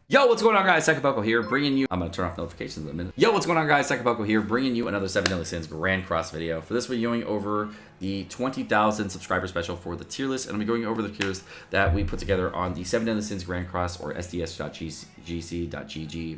Yo, what's going on, guys? Sekapoko here, bringing you... I'm going to turn off notifications in a minute. Yo, what's going on, guys? Sekapoko here, bringing you another 7 Deadly Sins Grand Cross video. For this, we're going over the 20,000 subscriber special for the tier list, and I'm going over the tier list that we put together on the 7 Deadly Sins Grand Cross or SDSGC.gg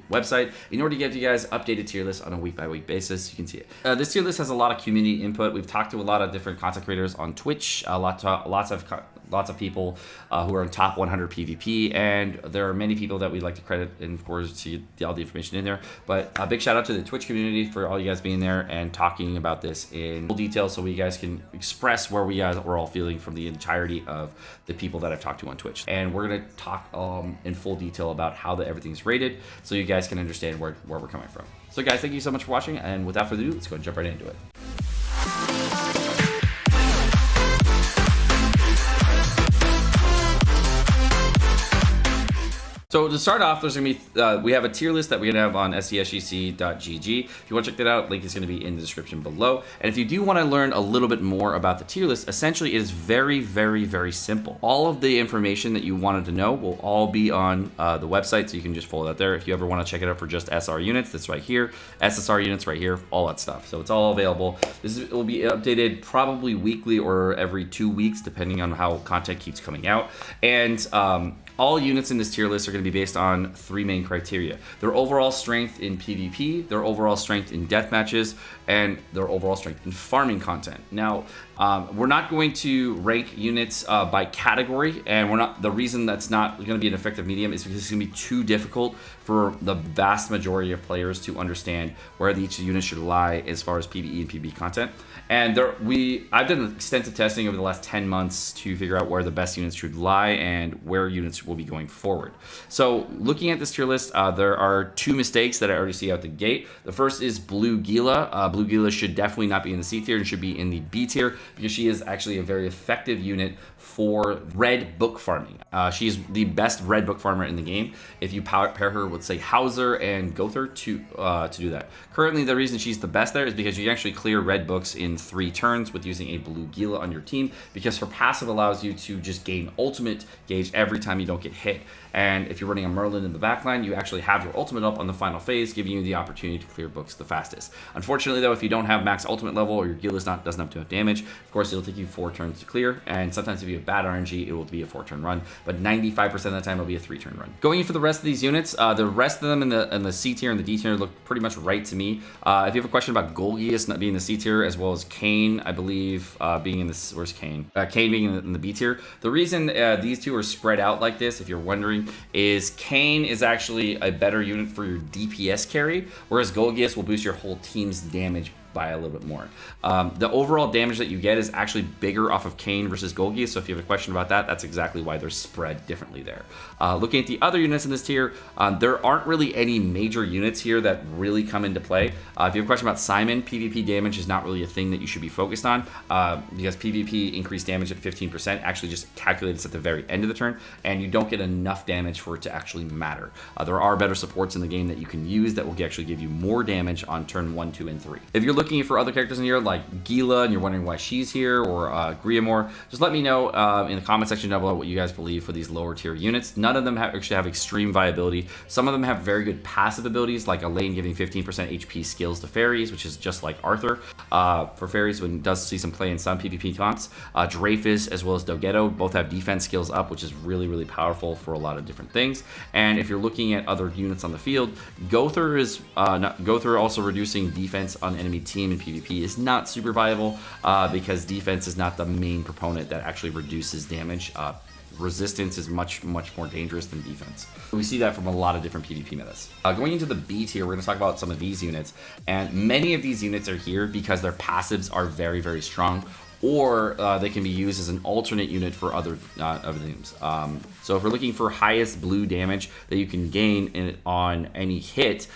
website in order to give you guys updated tier lists on a week-by-week basis. You can see it. This tier list has a lot of community input. We've talked to a lot of different content creators on Twitch, lots of people who are in top 100 PvP, and there are many people that we'd like to credit and of course see all the information in there. But a big shout out to the Twitch community for all you guys being there and talking about this in full detail, so you guys can express where we're all feeling from the entirety of the people that I've talked to on Twitch. And we're gonna talk in full detail about how everything's rated, so you guys can understand where we're coming from. So guys, thank you so much for watching, and without further ado, let's go and jump right into it. So to start off, there's gonna be we have a tier list that we're gonna have on SDSGC.gg. If you want to check that out, link is gonna be in the description below. And if you do want to learn a little bit more about the tier list, essentially it is very, very, very simple. All of the information that you wanted to know will all be on the website, so you can just follow that there. If you ever want to check it out for just SR units, that's right here. SSR units right here, all that stuff. So it's all available. It will be updated probably weekly or every 2 weeks, depending on how content keeps coming out. And all units in this tier list are going to be based on 3 main criteria: their overall strength in PvP, their overall strength in death matches, and their overall strength in farming content. Now, we're not going to rank units by category, and the reason that's not going to be an effective medium is because it's going to be too difficult for the vast majority of players to understand where each unit should lie as far as PvE and PvP content. And I've done extensive testing over the last 10 months to figure out where the best units should lie and where units will be going forward. So looking at this tier list, there are 2 mistakes that I already see out the gate. The first is Blue Gila. Blue Gila should definitely not be in the C tier and should be in the B tier, because she is actually a very effective unit for red book farming. She's the best red book farmer in the game if you pair her with, say, Hauser and Gother to do that. Currently, the reason she's the best there is because you can actually clear red books in 3 turns with using a Blue Gila on your team, because her passive allows you to just gain ultimate gauge every time you don't get hit. And if you're running a Merlin in the backline, you actually have your ultimate up on the final phase, giving you the opportunity to clear books the fastest. Unfortunately, though, if you don't have max ultimate level or your Gila doesn't have too much damage, of course, it'll take you 4 turns to clear. And sometimes if you have bad RNG, it will be a 4-turn run, but 95% of the time it'll be a 3-turn run. Going in for the rest of these units, the rest of them in the C tier and the D tier look pretty much right to me. If you have a question about Golgius not being in the C tier, as well as Kane, I believe, being in this, where's Kane? Kane being in the B tier. The reason these 2 are spread out like this, if you're wondering, is Kane is actually a better unit for your DPS carry, whereas Golgius will boost your whole team's damage by a little bit more. The overall damage that you get is actually bigger off of Kane versus Golgius, so if you have a question about that, that's exactly why they're spread differently there. Looking at the other units in this tier, there aren't really any major units here that really come into play. If you have a question about Simon, PvP damage is not really a thing that you should be focused on, because PvP increased damage at 15% actually just calculates at the very end of the turn, and you don't get enough damage for it to actually matter. There are better supports in the game that you can use that will actually give you more damage on turn 1, 2, and 3. If you're looking for other characters in here like Gila and you're wondering why she's here, or Griamore, just let me know in the comment section down below what you guys believe for these lower tier units. None of them actually have extreme viability. Some of them have very good passive abilities, like Elaine giving 15% HP skills to fairies, which is just like Arthur for fairies, when it does see some play in some PvP comps. Dreyfus as well as Dogetto both have defense skills up, which is really, really powerful for a lot of different things. And if you're looking at other units on the field, Gother is Gother also reducing defense on enemy team in PvP is not super viable, because defense is not the main proponent that actually reduces damage. Resistance is much more dangerous than defense. We see that from a lot of different PvP metas. Going into the B tier, we're going to talk about some of these units, and many of these units are here because their passives are very, very strong, or they can be used as an alternate unit for other themes. So if we're looking for highest blue damage that you can gain on any hit,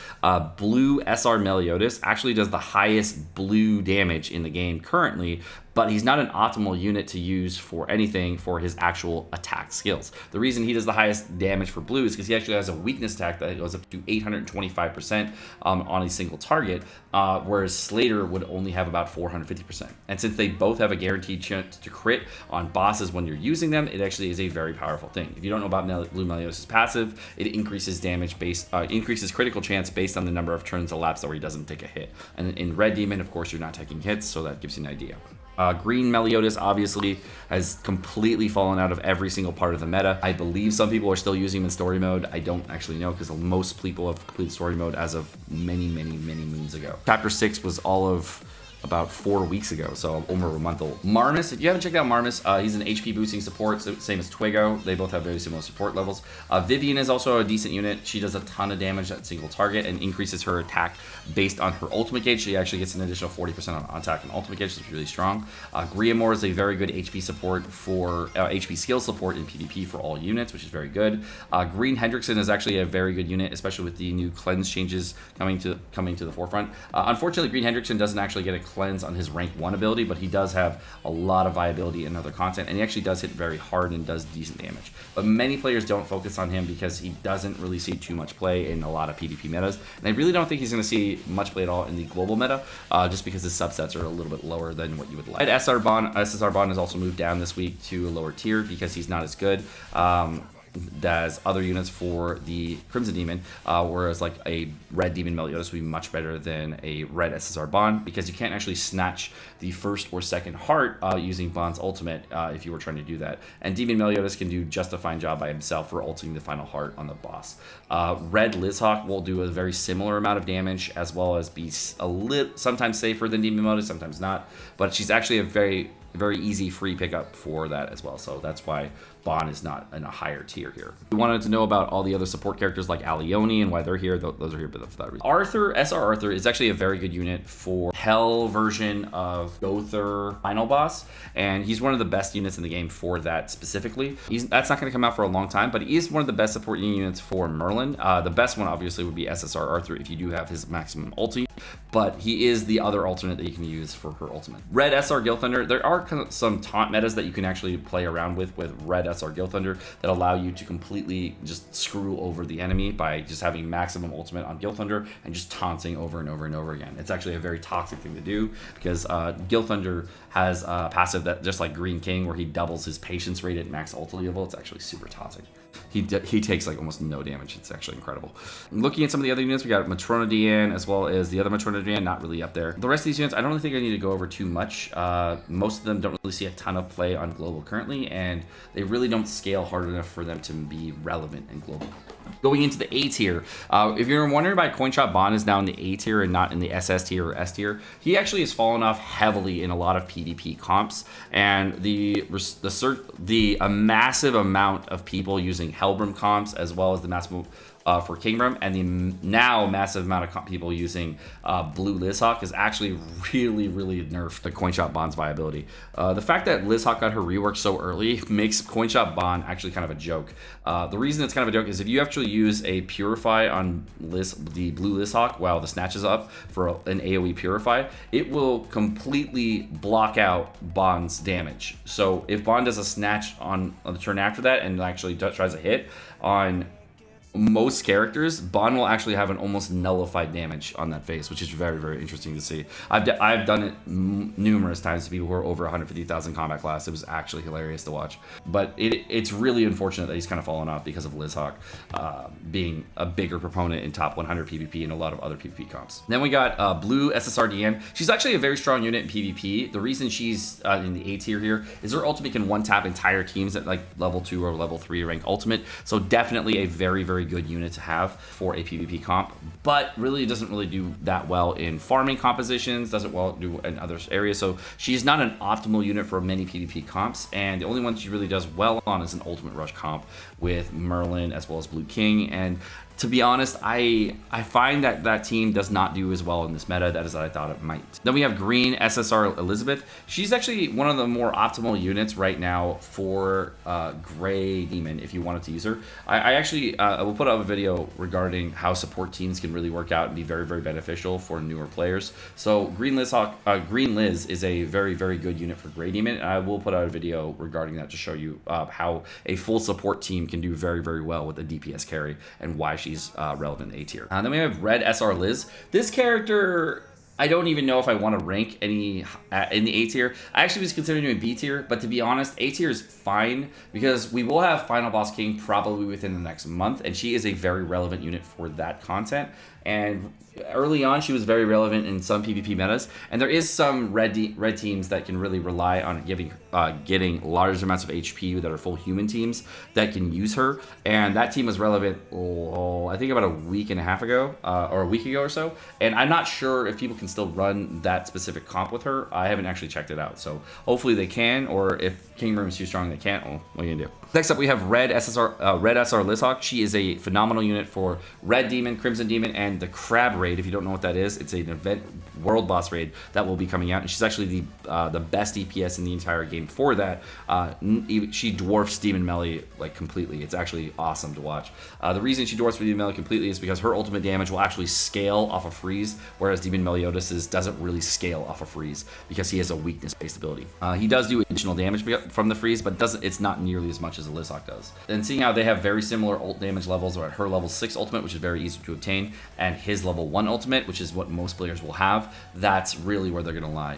blue SR Meliodas actually does the highest blue damage in the game currently, but he's not an optimal unit to use for anything for his actual attack skills. The reason he does the highest damage for blue is because he actually has a weakness attack that goes up to 825% on a single target, whereas Slater would only have about 450%. And since they both have a guaranteed chance to crit on bosses when you're using them, it actually is a very powerful thing. If you don't know about Blue Meliodas' passive, it increases damage increases critical chance based on the number of turns elapsed where he doesn't take a hit. And in Red Demon, of course, you're not taking hits, so that gives you an idea. Green Meliodas obviously has completely fallen out of every single part of the meta. I believe some people are still using him in story mode. I don't actually know because most people have completed story mode as of many moons ago. Chapter 6 was all of about 4 weeks ago, so over a month old. Marmus, if you haven't checked out Marmus, he's an HP boosting support, same as Twigo. They both have very similar support levels. Vivian is also a decent unit. She does a ton of damage at single target and increases her attack based on her ultimate gauge. She actually gets an additional 40% on attack and ultimate gauge, so it's really strong. Griamore is a very good HP support for HP skill support in PvP for all units, which is very good. Green Hendrickson is actually a very good unit, especially with the new cleanse changes coming to the forefront. Unfortunately, Green Hendrickson doesn't actually get a cleanse on his rank 1 ability, but he does have a lot of viability in other content, and he actually does hit very hard and does decent damage. But many players don't focus on him because he doesn't really see too much play in a lot of PvP metas, and I really don't think he's going to see much play at all in the global meta, just because his subsets are a little bit lower than what you would like. SSR Bond has also moved down this week to a lower tier because he's not as good as other units for the Crimson Demon, whereas like a Red Demon Meliodas would be much better than a Red SSR Bond because you can't actually snatch the first or second heart using Bond's ultimate if you were trying to do that. And Demon Meliodas can do just a fine job by himself for ulting the final heart on the boss. Red Lizhawk will do a very similar amount of damage as well as be a little sometimes safer than Demon Meliodas, sometimes not, but she's actually a very easy free pickup for that as well, so that's why Bond is not in a higher tier here. We wanted to know about all the other support characters like Alioni and why they're here. Those are here for that reason. Arthur, SR Arthur, is actually a very good unit for Hell version of Thur final boss, and he's one of the best units in the game for that specifically. That's not going to come out for a long time, but he is one of the best supporting units for Merlin. The best one obviously would be SSR Arthur if you do have his maximum ulti, but he is the other alternate that you can use for her ultimate. Red SR Gilthunder, there are some taunt metas that you can actually play around with Red SR Gilthunder that allow you to completely just screw over the enemy by just having maximum ultimate on Gilthunder and just taunting over and over and over again. It's actually a very toxic thing to do because Gilthunder has a passive that just like Green King where he doubles his patience rate at max ulti level. It's actually super toxic. He takes like almost no damage. It's actually incredible. Looking at some of the other units, we got Matrona Diane as well as the other Matrona Diane, not really up there. The rest of these units, I don't really think I need to go over too much. Most of them don't really see a ton of play on global currently, and they really don't scale hard enough for them to be relevant in global. Going into the A tier, if you're wondering why Coinshot Bond is now in the A tier and not in the SS tier or S tier, he actually has fallen off heavily in a lot of PvP comps, and the massive amount of people using Hellbrim comps as well as the massive for Kingbrim, and the now massive amount of people using Blue Lizhawk is actually really nerfed the Coinshot Bond's viability. The fact that Lizhawk got her rework so early makes Coinshot Bond actually kind of a joke. The reason it's kind of a joke is if you actually use a Purify on the Blue Lizhawk while the snatch is up for an AoE Purify, it will completely block out Bond's damage. So if Bond does a snatch on the turn after that and actually tries a hit on most characters, Bond will actually have an almost nullified damage on that face, which is very interesting to see. I've done it numerous times to people who are over 150,000 combat class. It was actually hilarious to watch, but it's really unfortunate that he's kind of fallen off because of Lizhawk being a bigger proponent in top 100 PvP and a lot of other PvP comps. Then we got Blue SSR Diane. She's actually a very strong unit in PvP. The reason she's in the A tier here is her ultimate can one-tap entire teams at like level 2 or level 3 rank ultimate, so definitely a very good unit to have for a PvP comp, but really doesn't really do that well in farming compositions, doesn't well do in other areas, so she's not an optimal unit for many PvP comps, and the only one she really does well on is an Ultimate Rush comp with Merlin as well as Blue King. And to be honest, I find that team does not do as well in this meta as I thought it might. Then we have Green SSR Elizabeth. She's actually one of the more optimal units right now for Gray Demon if you wanted to use her. I actually we'll put out a video regarding how support teams can really work out and be very, very beneficial for newer players. So Green Liz is a very, very good unit for Grey Demon, and I will put out a video regarding that to show you how a full support team can do very, very well with a DPS carry and why she's relevant in A tier. Then we have Red SR Liz. This character, I don't even know if I want to rank any in the A tier. I actually was considering doing B tier, but to be honest, A tier is fine because we will have Final Boss King probably within the next month, and she is a very relevant unit for that content. And early on, she was very relevant in some PvP metas, and there is some red teams that can really rely on getting large amounts of HP that are full human teams that can use her. And that team was relevant, I think about a week and a half ago, or a week ago or so. And I'm not sure if people can still run that specific comp with her. I haven't actually checked it out, so hopefully they can. Or if King Room is too strong, they can't. Well, what are you gonna do? Next up, we have Red SR Lizhawk. She is a phenomenal unit for Red Demon, Crimson Demon, and the Crab raid. If you don't know what that is, it's an event world boss raid that will be coming out, and she's actually the best DPS in the entire game for that. She dwarfs Demon Melee like completely. It's actually awesome to watch. The reason she dwarfs Demon Melee completely is because her ultimate damage will actually scale off of freeze, whereas Demon Meliodas' doesn't really scale off of freeze because he has a weakness-based ability. He does do additional damage from the freeze, but it's not nearly as much as a Lizhawk does. And seeing how they have very similar ult damage levels, or at her level 6 ultimate, which is very easy to obtain, and his level 1 ultimate, which is what most players will have, that's really where they're going to lie.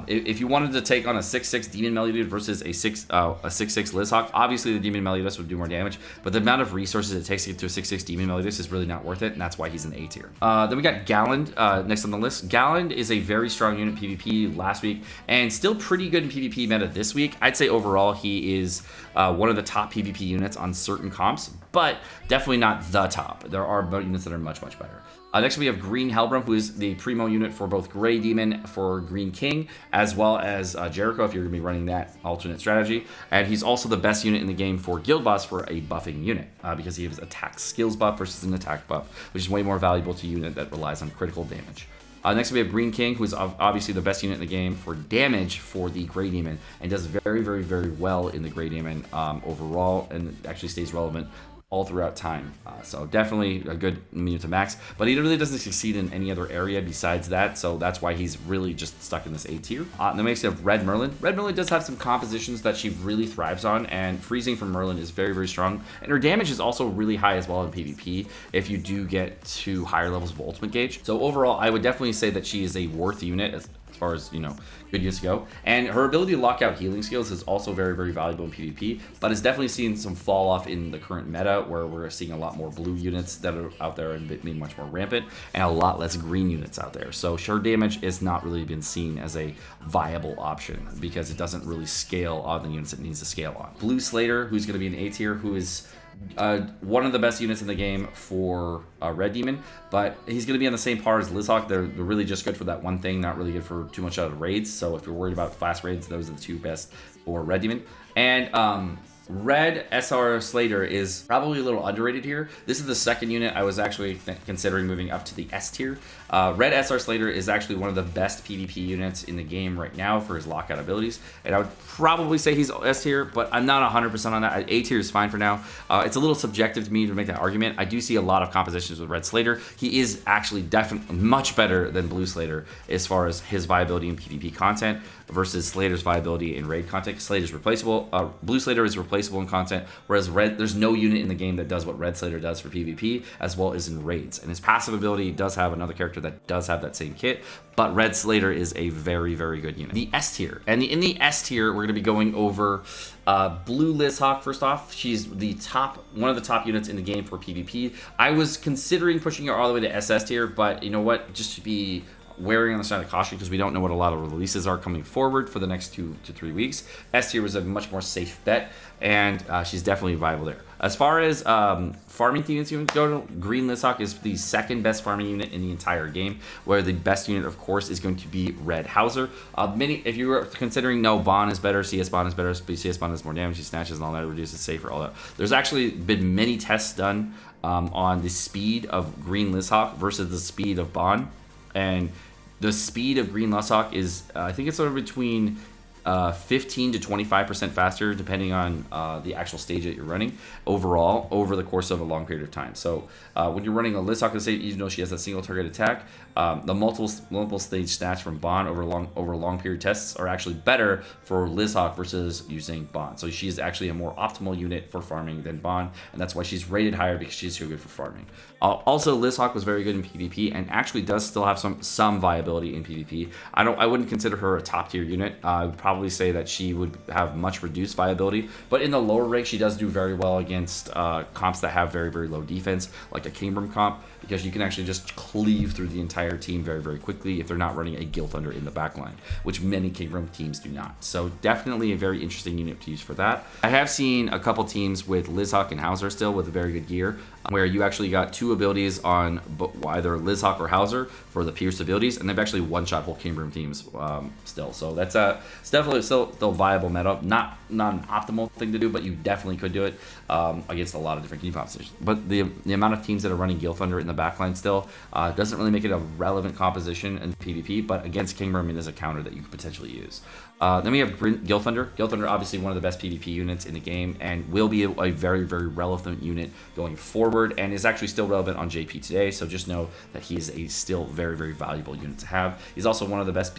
If you wanted to take on a 6-6 Demon Meliodas versus a 6-6 Lizhawk, obviously the Demon Meliodas would do more damage, but the amount of resources it takes to get to a 6-6 Demon Meliodas is really not worth it, and that's why he's in A tier. Then we got Galland next on the list. Galland is a very strong unit PvP last week, and still pretty good in PvP meta this week. I'd say overall he is one of the top PvP units on certain comps, but definitely not the top. There are units that are much, much better. Next we have Green Hellbrum, who is the primo unit for both Grey Demon for Green King, as well as Jericho, if you're going to be running that alternate strategy. And he's also the best unit in the game for Guild Boss for a buffing unit, because he has attack skills buff versus an attack buff, which is way more valuable to a unit that relies on critical damage. Next we have Green King, who is obviously the best unit in the game for damage for the Grey Demon, and does very, very, very well in the Grey Demon overall, and actually stays relevant all throughout time. So definitely a good unit to max, but he really doesn't succeed in any other area besides that, so that's why he's really just stuck in this A tier. Then we have Red Merlin. Red Merlin does have some compositions that she really thrives on, and freezing from Merlin is very, very strong, and her damage is also really high as well in PvP if you do get to higher levels of ultimate gauge. So overall, I would definitely say that she is a worth unit as far as, you know, good units go. And her ability to lock out healing skills is also very, very valuable in PvP, but has definitely seen some fall off in the current meta, where we're seeing a lot more blue units that are out there and being much more rampant, and a lot less green units out there. So her damage has not really been seen as a viable option because it doesn't really scale on the units it needs to scale on. Blue Slater, who's going to be in A tier, who is one of the best units in the game for Red Demon, but he's going to be on the same par as Lizhawk. They're really just good for that one thing, not really good for too much out of raids. So if you're worried about fast raids, those are the two best for Red Demon. And Red SR Slater is probably a little underrated here. This is the second unit I was actually considering moving up to the S tier. Red SR Slater is actually one of the best PvP units in the game right now for his lockout abilities, and I would probably say he's S tier, but I'm not 100% on that. A tier is fine for now. It's a little subjective to me to make that argument. I do see a lot of compositions with Red Slater. He is actually definitely much better than Blue Slater as far as his viability in PvP content versus Slater's viability in raid content. Slater's replaceable. Blue Slater is replaceable in content, whereas there's no unit in the game that does what Red Slater does for PvP as well as in raids. And his passive ability does have another character that does have that same kit, but Red Slater is a very, very good unit. The S tier, and in the S tier, we're going to be going over Blue Lizhawk. First off, she's one of the top units in the game for PvP. I was considering pushing her all the way to SS tier, but you know what? Just to be wearing on the side of caution, because we don't know what a lot of releases are coming forward for the next 2 to 3 weeks. S tier was a much more safe bet, and she's definitely viable there. As far as farming units go, Green Lizhawk is the second best farming unit in the entire game, where the best unit, of course, is going to be Red Hauser. If you were considering, no, Bond is better, CS Bond is better, CS Bond has more damage, he snatches and all that, reduces safer, all that. There's actually been many tests done on the speed of Green Lizhawk versus the speed of Bond, and the speed of Green Lizhawk is, I think it's sort of between 15 to 25% faster, depending on the actual stage that you're running overall over the course of a long period of time. So when you're running a Lizhawk, let's say, even though she has a single target attack, the multiple stage stats from Bond over long period tests are actually better for Lizhawk versus using Bond. So she's actually a more optimal unit for farming than Bond, and that's why she's rated higher, because she's so good for farming. Also, Lizhawk was very good in PvP and actually does still have some viability in PvP. I wouldn't consider her a top tier unit. I would probably say that she would have much reduced viability, but in the lower rank she does do very well against comps that have very, very low defense, like a Kingdom comp, because you can actually just cleave through the entire team very, very quickly if they're not running a Guild Thunder in the backline, which many Kingdom teams do not. So definitely a very interesting unit to use for that. I have seen a couple teams with Lizhawk and Hauser still with very good gear, where you actually got 2 abilities on either Lizhawk or Hauser for the Pierce abilities, and they've actually one-shot whole Kingdom teams still. So that's it's definitely still viable meta. Not an optimal thing to do, but you definitely could do it against a lot of different team compositions. But the amount of teams that are running Guild Thunder in the backline still doesn't really make it a relevant composition in PvP, but against Kingdom it is a counter that you could potentially use. Then we have Guild Thunder. Guild Thunder, obviously one of the best PvP units in the game, and will be a very, very relevant unit going forward, and is actually still relevant on JP today. So just know that he is a still very, very valuable unit to have. He's also one of the best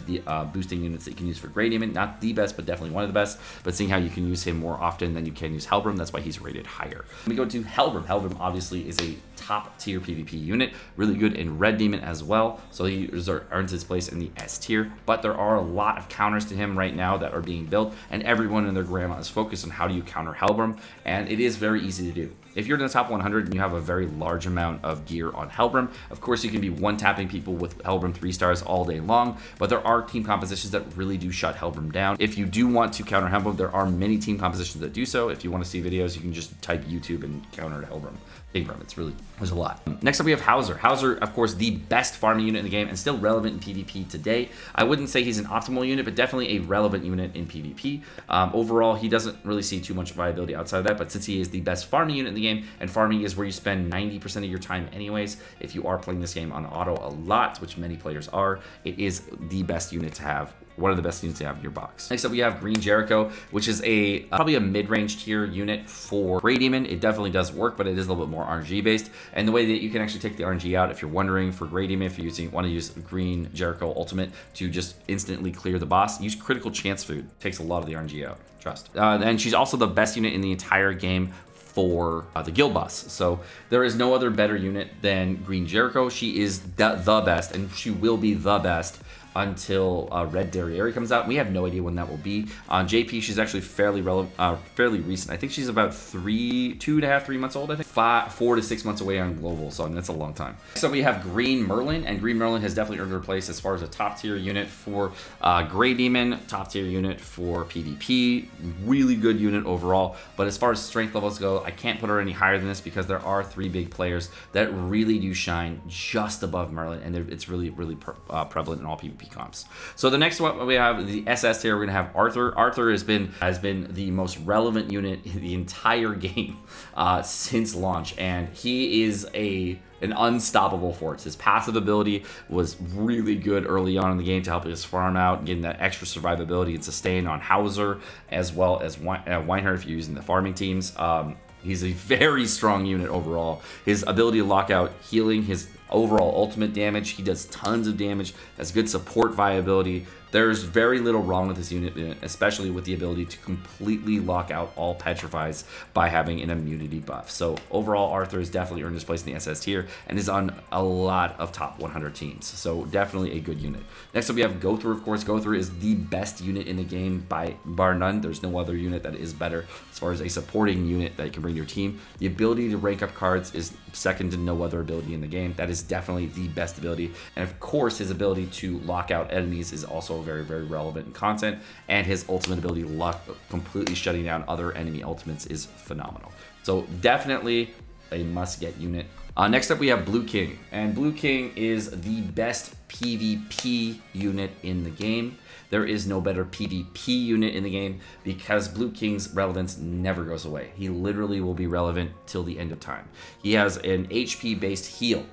boosting units that you can use for Grey Demon. Not the best, but definitely one of the best. But seeing how you can use him more often than you can use Helbram, that's why he's rated higher. We go to Helbram. Helbram obviously is a top tier PvP unit, really good in Red Demon as well. So he earns his place in the S tier. But there are a lot of counters to him right now that are being built, and everyone and their grandma is focused on how do you counter Helbram, and it is very easy to do. If you're in the top 100 and you have a very large amount of gear on Helbram, of course you can be one-tapping people with Helbram 3 stars all day long, but there are team compositions that really do shut Helbram down. If you do want to counter Helbram, there are many team compositions that do so. If you want to see videos, you can just type YouTube and counter Helbram. There's a lot. Next up we have Hauser. Hauser, of course, the best farming unit in the game and still relevant in PvP today. I wouldn't say he's an optimal unit, but definitely a relevant unit in PvP. Overall, he doesn't really see too much viability outside of that, but since he is the best farming unit in the game, and farming is where you spend 90% of your time anyways, if you are playing this game on auto a lot, which many players are, it is the best unit to have. One of the best units to have in your box. Next up, we have Green Jericho, which is probably a mid-range tier unit for Grey Demon. It definitely does work, but it is a little bit more RNG based. And the way that you can actually take the RNG out, if you're wondering, for Grey Demon, if you want to use Green Jericho Ultimate to just instantly clear the boss, use Critical Chance Food. Takes a lot of the RNG out, trust. And she's also the best unit in the entire game for the guild boss. So there is no other better unit than Green Jericho. She is the best, and she will be the best until Red Derriere comes out. We have no idea when that will be. On JP, she's actually fairly recent. I think she's about 2.5, 3 months old, I think. 4 to 6 months away on global, so I mean, that's a long time. So we have Green Merlin, and Green Merlin has definitely earned her place as far as a top tier unit for Grey Demon, top tier unit for PvP, really good unit overall. But as far as strength levels go, I can't put her any higher than this because there are 3 big players that really do shine just above Merlin, and it's really, really prevalent in all PvP comps. So the next one we have the SS tier. We're gonna have Arthur. Arthur has been the most relevant unit in the entire game since launch, and he is an unstoppable force. His passive ability was really good early on in the game to help us farm out, getting that extra survivability and sustain on Hauser, as well as Weinhardt if you're using the farming teams. He's a very strong unit overall. His ability to lock out healing, his overall ultimate damage, he does tons of damage, has good support viability. There's very little wrong with this unit, especially with the ability to completely lock out all petrifies by having an immunity buff. So overall, Arthur has definitely earned his place in the SS tier and is on a lot of top 100 teams. So definitely a good unit. Next up, we have Thur, of course. Thur is the best unit in the game by bar none. There's no other unit that is better as far as a supporting unit that you can bring to your team. The ability to rank up cards is second to no other ability in the game. That is definitely the best ability. And of course, his ability to lock out enemies is also very, very relevant in content, and his ultimate ability, completely shutting down other enemy ultimates, is phenomenal. So definitely a must-get unit. Next up, we have Blue King, and Blue King is the best PvP unit in the game. There is no better PvP unit in the game because Blue King's relevance never goes away. He literally will be relevant till the end of time. He has an HP-based heal,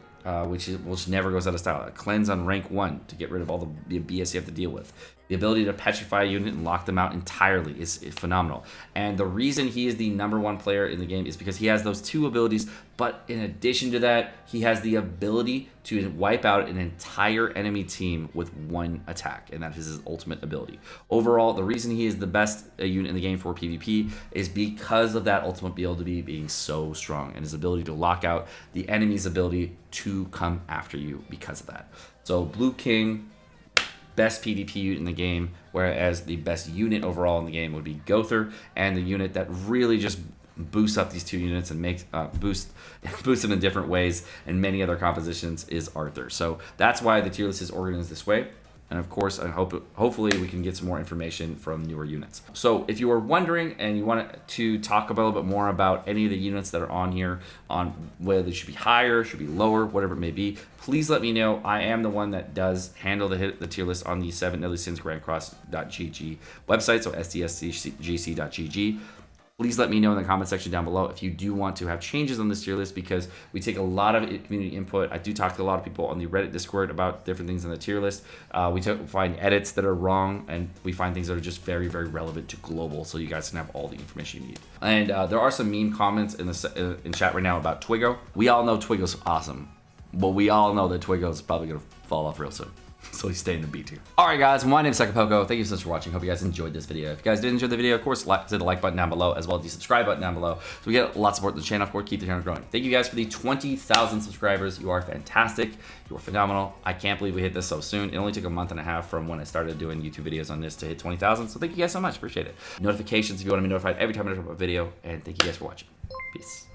which never goes out of style. A cleanse on rank 1 to get rid of all the BS you have to deal with. The ability to petrify a unit and lock them out entirely is phenomenal. And the reason he is the #1 player in the game is because he has those 2 abilities, but in addition to that, he has the ability to wipe out an entire enemy team with 1 attack, and that is his ultimate ability. Overall, the reason he is the best unit in the game for PvP is because of that ultimate ability being so strong, and his ability to lock out the enemy's ability to come after you because of that. So Blue King, best PvP unit in the game, whereas the best unit overall in the game would be Thur, and the unit that really just boosts up these 2 units and makes boost them in different ways and many other compositions is Arthur. So that's why the tier list is organized this way. And of course, hopefully we can get some more information from newer units. So if you are wondering and you want to talk a little bit more about any of the units that are on here, on whether they should be higher, should be lower, whatever it may be, please let me know. I am the one that does handle the tier list on the 7 Deadly Sins GrandCross.gg website, so SDSGC.gg. Please let me know in the comment section down below if you do want to have changes on this tier list, because we take a lot of community input. I do talk to a lot of people on the Reddit Discord about different things on the tier list. We find edits that are wrong, and we find things that are just very, very relevant to global, so you guys can have all the information you need. And there are some meme comments in chat right now about Twigo. We all know Twigo's awesome, but we all know that Twigo's probably going to fall off real soon. So he's staying in B tier. Alright guys, my name is Sekapoko. Thank you so much for watching. Hope you guys enjoyed this video. If you guys did enjoy the video, of course, hit the like button down below, as well as the subscribe button down below, so we get lots of support to the channel. Of course, keep the channel growing. Thank you guys for the 20,000 subscribers. You are fantastic. You are phenomenal. I can't believe we hit this so soon. It only took a month and a half from when I started doing YouTube videos on this to hit 20,000. So thank you guys so much. Appreciate it. Notifications if you want to be notified every time I drop a video. And thank you guys for watching. Peace.